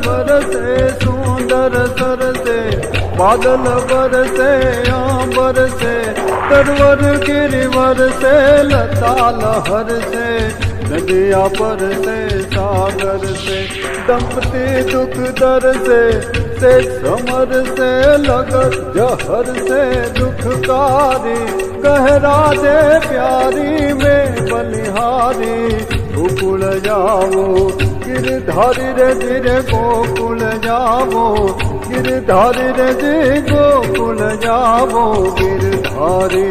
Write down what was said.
बरसे सुंदर सरसे, बादल बरसे आंबर से, तरवर गिरिवर से लता लहर से, नदिया पर से सागर से, दंपति दुख दर से समर से, लगत जहर से दुखकारी, गहरा दे प्यारी में बलिहारी, गोकुल जावो गिरधारी रे धीरे गोकुल जावो, गिरधारी रे जी गोकुल जावो गिरधारी।